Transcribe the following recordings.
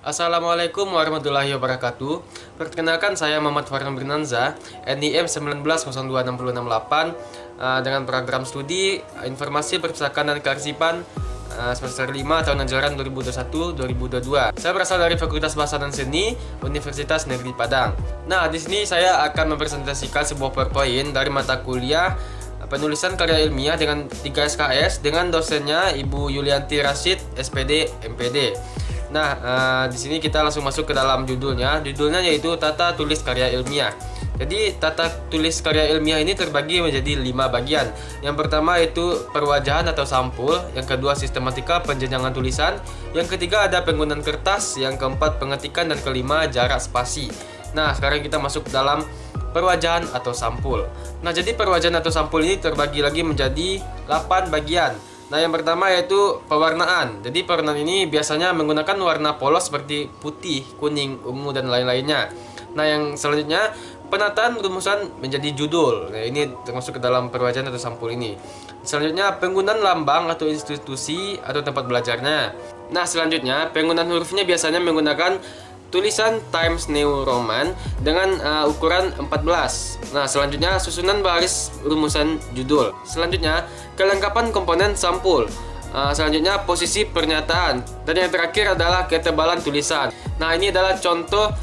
Assalamualaikum warahmatullahi wabarakatuh. Perkenalkan, saya Muhammad Farhan Birnanza, NIM 19026068, dengan program studi Informasi Perpustakaan dan Kearsipan semester 5 tahun ajaran 2021-2022. Saya berasal dari Fakultas Bahasa dan Seni Universitas Negeri Padang. Nah, di sini saya akan mempresentasikan sebuah PowerPoint dari mata kuliah penulisan karya ilmiah dengan 3 SKS dengan dosennya Ibu Yulianti Rashid, SPD, MPD. Nah, di sini kita langsung masuk ke dalam judulnya. Judulnya yaitu Tata Tulis Karya Ilmiah. Jadi, tata tulis karya ilmiah ini terbagi menjadi 5 bagian. Yang pertama yaitu perwajahan atau sampul, yang kedua sistematika penjenjangan tulisan, yang ketiga ada penggunaan kertas, yang keempat pengetikan, dan kelima jarak spasi. Nah, sekarang kita masuk dalam perwajahan atau sampul. Nah, jadi perwajahan atau sampul ini terbagi lagi menjadi 8 bagian. Nah, yang pertama yaitu pewarnaan. Jadi pewarnaan ini biasanya menggunakan warna polos seperti putih, kuning, ungu, dan lain-lainnya. Nah, yang selanjutnya penataan rumusan menjadi judul. Nah, ini termasuk ke dalam perwajahan atau sampul ini. Selanjutnya penggunaan lambang atau institusi atau tempat belajarnya. Nah, selanjutnya penggunaan hurufnya biasanya menggunakan tulisan Times New Roman dengan ukuran 14. Nah, selanjutnya susunan baris rumusan judul. Selanjutnya kelengkapan komponen sampul. Selanjutnya posisi pernyataan. Dan yang terakhir adalah ketebalan tulisan. Nah, ini adalah contoh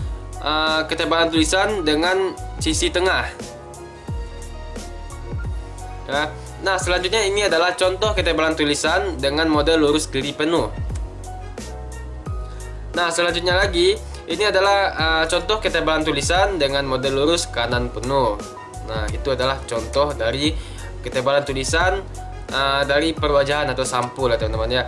ketebalan tulisan dengan sisi tengah. Ya. Nah, selanjutnya ini adalah contoh ketebalan tulisan dengan model lurus kiri penuh. Nah, selanjutnya lagi ini adalah contoh ketebalan tulisan dengan model lurus kanan penuh. Nah, itu adalah contoh dari ketebalan tulisan dari perwajahan atau sampul ya teman-teman ya.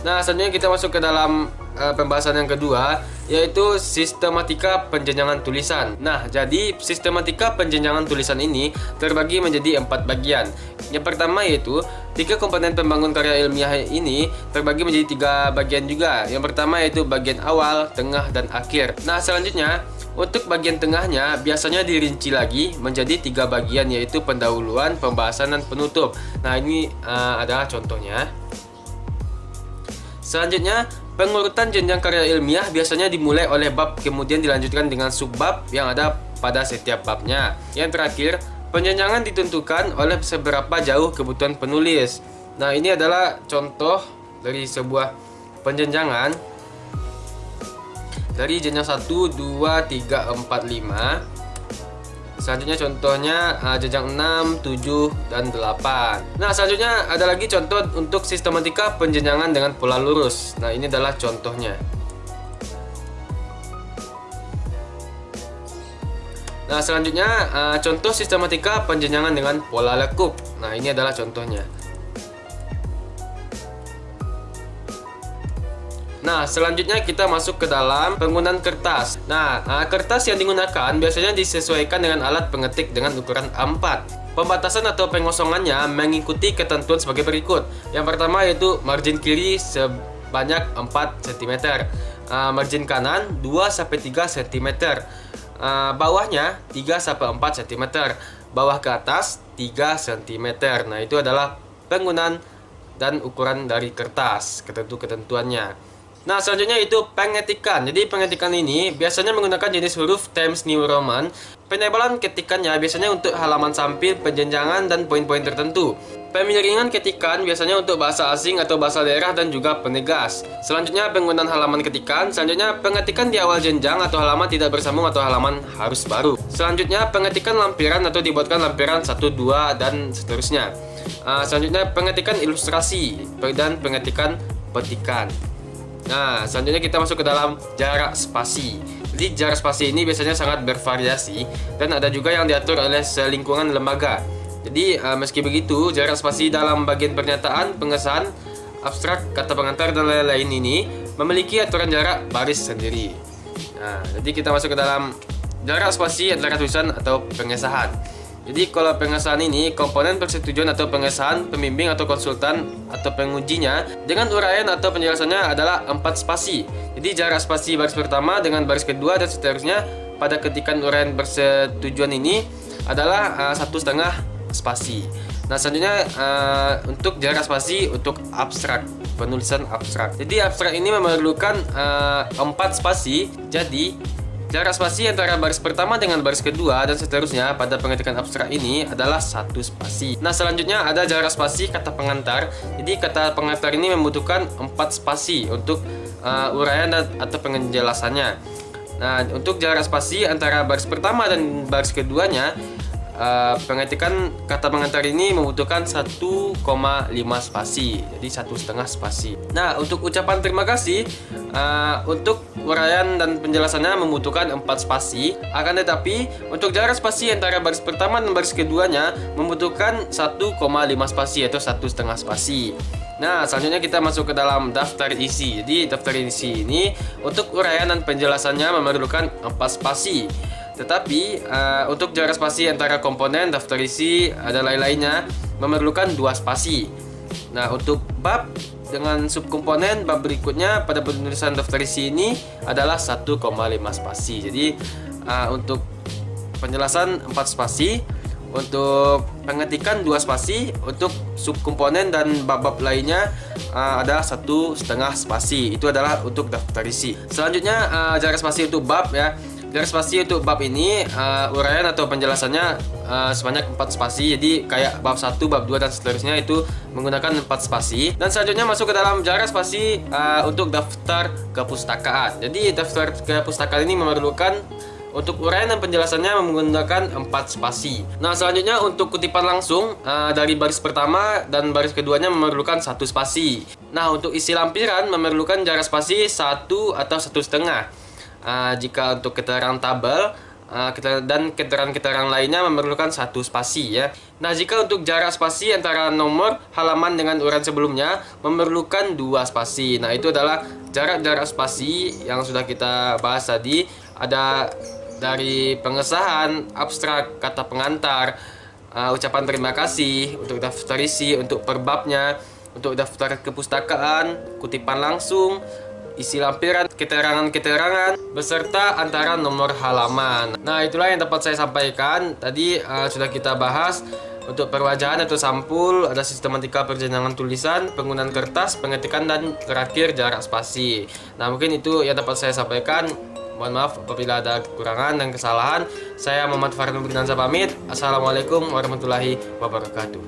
Nah, selanjutnya kita masuk ke dalam pembahasan yang kedua, yaitu sistematika penjenjangan tulisan. Nah, jadi sistematika penjenjangan tulisan ini terbagi menjadi 4 bagian. Yang pertama yaitu 3 komponen pembangun karya ilmiah ini terbagi menjadi 3 bagian juga. Yang pertama yaitu bagian awal, tengah, dan akhir. Nah, selanjutnya untuk bagian tengahnya biasanya dirinci lagi menjadi 3 bagian, yaitu pendahuluan, pembahasan, dan penutup. Nah, ini adalah contohnya. Selanjutnya, pengurutan jenjang karya ilmiah biasanya dimulai oleh bab kemudian dilanjutkan dengan subbab yang ada pada setiap babnya. Yang terakhir, penjenjangan ditentukan oleh seberapa jauh kebutuhan penulis. Nah, ini adalah contoh dari sebuah penjenjangan dari jenjang 1, 2, 3, 4, 5. Selanjutnya contohnya jenjang 6, 7, dan 8. Nah, selanjutnya ada lagi contoh untuk sistematika penjenjangan dengan pola lurus. Nah, ini adalah contohnya. Nah, selanjutnya contoh sistematika penjenjangan dengan pola lekup. Nah, ini adalah contohnya. Nah, selanjutnya kita masuk ke dalam penggunaan kertas. Nah, kertas yang digunakan biasanya disesuaikan dengan alat pengetik dengan ukuran A4. Pembatasan atau pengosongannya mengikuti ketentuan sebagai berikut. Yang pertama yaitu margin kiri sebanyak 4 cm, margin kanan 2-3 cm, bawahnya 3-4 cm, bawah ke atas 3 cm. Nah, itu adalah penggunaan dan ukuran dari kertas, ketentuannya. Nah, selanjutnya itu pengetikan. Jadi pengetikan ini biasanya menggunakan jenis huruf Times New Roman. Penebalan ketikannya biasanya untuk halaman samping, penjenjangan, dan poin-poin tertentu. Pemiringan ketikan biasanya untuk bahasa asing atau bahasa daerah dan juga penegas. Selanjutnya penggunaan halaman ketikan. Selanjutnya pengetikan di awal jenjang atau halaman tidak bersambung atau halaman harus baru. Selanjutnya pengetikan lampiran atau dibuatkan lampiran 1, 2, dan seterusnya. Selanjutnya pengetikan ilustrasi dan pengetikan petikan. Nah, selanjutnya kita masuk ke dalam jarak spasi. Jadi jarak spasi ini biasanya sangat bervariasi dan ada juga yang diatur oleh selingkungan lembaga. Jadi meski begitu, jarak spasi dalam bagian pernyataan, pengesahan, abstrak, kata pengantar, dan lain-lain ini memiliki aturan jarak baris sendiri. Nah, jadi kita masuk ke dalam jarak spasi antara tulisan atau pengesahan. Jadi kalau pengesahan ini, komponen persetujuan atau pengesahan, pembimbing atau konsultan atau pengujinya dengan uraian atau penjelasannya adalah 4 spasi. Jadi jarak spasi baris pertama dengan baris kedua dan seterusnya pada ketikan uraian persetujuan ini adalah 1,5 spasi. Nah, selanjutnya untuk jarak spasi untuk abstrak. penulisan abstrak. Jadi abstrak ini memerlukan 4 spasi. Jadi jarak spasi antara baris pertama dengan baris kedua dan seterusnya pada pengetikan abstrak ini adalah 1 spasi. Nah, selanjutnya ada jarak spasi kata pengantar. Jadi kata pengantar ini membutuhkan 4 spasi untuk uraian atau penjelasannya. Nah, untuk jarak spasi antara baris pertama dan baris keduanya, pengetikan kata pengantar ini membutuhkan 1,5 spasi, jadi 1,5 spasi. Nah, untuk ucapan terima kasih, untuk uraian dan penjelasannya membutuhkan 4 spasi. Akan tetapi untuk jarak spasi antara baris pertama dan baris keduanya membutuhkan 1,5 spasi atau 1,5 spasi. Nah, selanjutnya kita masuk ke dalam daftar isi. Jadi daftar isi ini untuk uraian dan penjelasannya memerlukan 4 spasi. Tetapi untuk jarak spasi antara komponen daftar isi dan lain-lainnya memerlukan 2 spasi. Nah, untuk bab dengan subkomponen bab berikutnya pada penulisan daftar isi ini adalah 1,5 spasi. Jadi untuk penjelasan 4 spasi, untuk pengetikan 2 spasi, untuk subkomponen dan bab-bab lainnya ada 1,5 spasi. Itu adalah untuk daftar isi. Selanjutnya jarak spasi untuk bab ya. Jarak spasi untuk bab ini uraian atau penjelasannya sebanyak 4 spasi. Jadi kayak bab 1, bab 2 dan seterusnya itu menggunakan 4 spasi. Dan selanjutnya masuk ke dalam jarak spasi untuk daftar kepustakaan. Jadi daftar kepustakaan ini memerlukan untuk uraian dan penjelasannya menggunakan 4 spasi. Nah, selanjutnya untuk kutipan langsung dari baris pertama dan baris keduanya memerlukan 1 spasi. Nah, untuk isi lampiran memerlukan jarak spasi 1 atau 1,5. Jika untuk keterangan tabel dan keterangan lainnya memerlukan 1 spasi ya. Nah, jika untuk jarak spasi antara nomor halaman dengan uraian sebelumnya memerlukan 2 spasi. Nah, itu adalah jarak spasi yang sudah kita bahas tadi. Ada dari pengesahan, abstrak, kata pengantar, ucapan terima kasih, untuk daftar isi, untuk perbabnya, untuk daftar kepustakaan, kutipan langsung, isi lampiran, keterangan-keterangan, beserta antara nomor halaman. Nah, itulah yang dapat saya sampaikan. Tadi sudah kita bahas untuk perwajahan atau sampul, ada sistematika perjenjangan tulisan, penggunaan kertas, pengetikan, dan terakhir jarak spasi. Nah, mungkin itu yang dapat saya sampaikan. Mohon maaf apabila ada kekurangan dan kesalahan. Saya Muhammad Farhan pamit. Assalamualaikum warahmatullahi wabarakatuh.